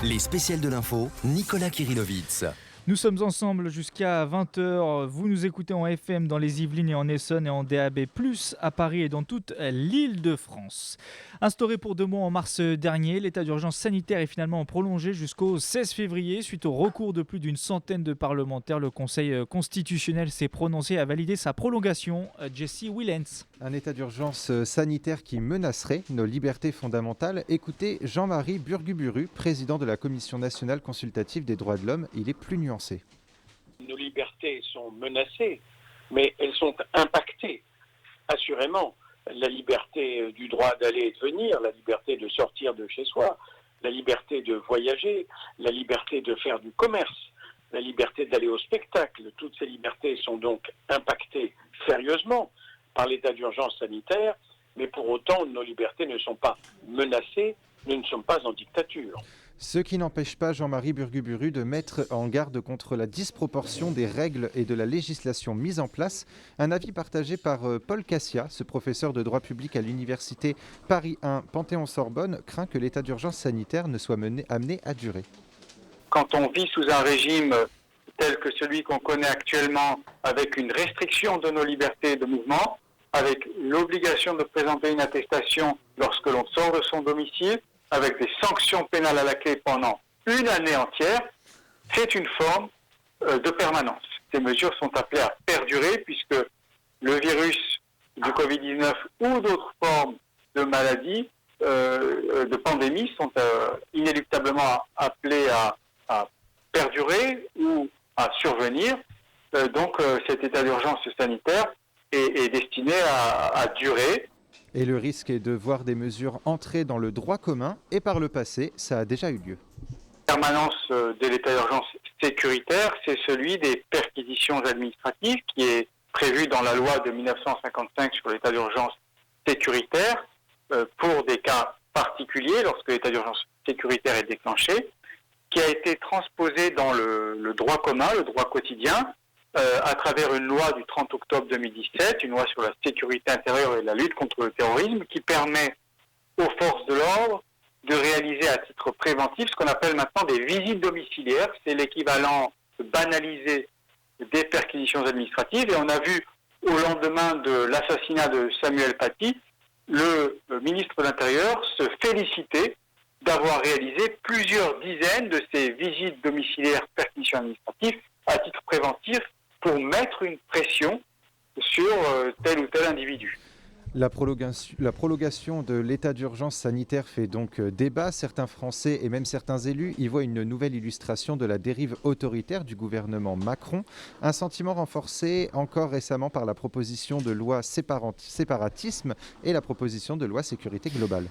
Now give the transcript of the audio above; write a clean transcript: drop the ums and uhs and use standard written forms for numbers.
Les spéciales de l'info, Nicolas Kirilovitz. Nous sommes ensemble jusqu'à 20h. Vous nous écoutez en FM dans les Yvelines et en Essonne et en DAB+, à Paris et dans toute l'Île-de-France. Instauré pour 2 mois en mars dernier, l'état d'urgence sanitaire est finalement prolongé jusqu'au 16 février. Suite au recours de plus d'une centaine de parlementaires, le Conseil constitutionnel s'est prononcé à valider sa prolongation. Jesse Willens. Un état d'urgence sanitaire qui menacerait nos libertés fondamentales. Écoutez Jean-Marie Burguburu, président de la Commission nationale consultative des droits de l'homme. Il est plus nuancé. Nos libertés sont menacées, mais elles sont impactées, assurément. La liberté du droit d'aller et de venir, la liberté de sortir de chez soi, la liberté de voyager, la liberté de faire du commerce, la liberté d'aller au spectacle, toutes ces libertés sont donc impactées sérieusement par l'état d'urgence sanitaire, mais pour autant, nos libertés ne sont pas menacées, nous ne sommes pas en dictature. Ce qui n'empêche pas Jean-Marie Burguburu de mettre en garde contre la disproportion des règles et de la législation mise en place. Un avis partagé par Paul Cassia, ce professeur de droit public à l'université Paris 1 Panthéon-Sorbonne, craint que l'état d'urgence sanitaire ne soit amené à durer. Quand on vit sous un régime tel que celui qu'on connaît actuellement, avec une restriction de nos libertés de mouvement, avec l'obligation de présenter une attestation lorsque l'on sort de son domicile, avec des sanctions pénales à la clé pendant une année entière, c'est une forme de permanence. Ces mesures sont appelées à perdurer puisque le virus du Covid-19 ou d'autres formes de maladies, de pandémies sont inéluctablement appelées à perdurer ou à survenir. Donc cet état d'urgence sanitaire est destiné à durer. Et le risque est de voir des mesures entrer dans le droit commun, et par le passé, ça a déjà eu lieu. La permanence de l'état d'urgence sécuritaire, c'est celui des perquisitions administratives qui est prévu dans la loi de 1955 sur l'état d'urgence sécuritaire pour des cas particuliers lorsque l'état d'urgence sécuritaire est déclenché, qui a été transposé dans le droit commun, le droit quotidien, à travers une loi du 30 octobre 2017, une loi sur la sécurité intérieure et la lutte contre le terrorisme, qui permet aux forces de l'ordre de réaliser à titre préventif ce qu'on appelle maintenant des visites domiciliaires. C'est l'équivalent banalisé des perquisitions administratives. Et on a vu au lendemain de l'assassinat de Samuel Paty, le ministre de l'Intérieur se féliciter d'avoir réalisé plusieurs dizaines de ces visites domiciliaires perquisitions administratives à titre préventif pour mettre une pression sur tel ou tel individu. La prolongation de l'état d'urgence sanitaire fait donc débat. Certains Français et même certains élus y voient une nouvelle illustration de la dérive autoritaire du gouvernement Macron. Un sentiment renforcé encore récemment par la proposition de loi séparatisme et la proposition de loi sécurité globale.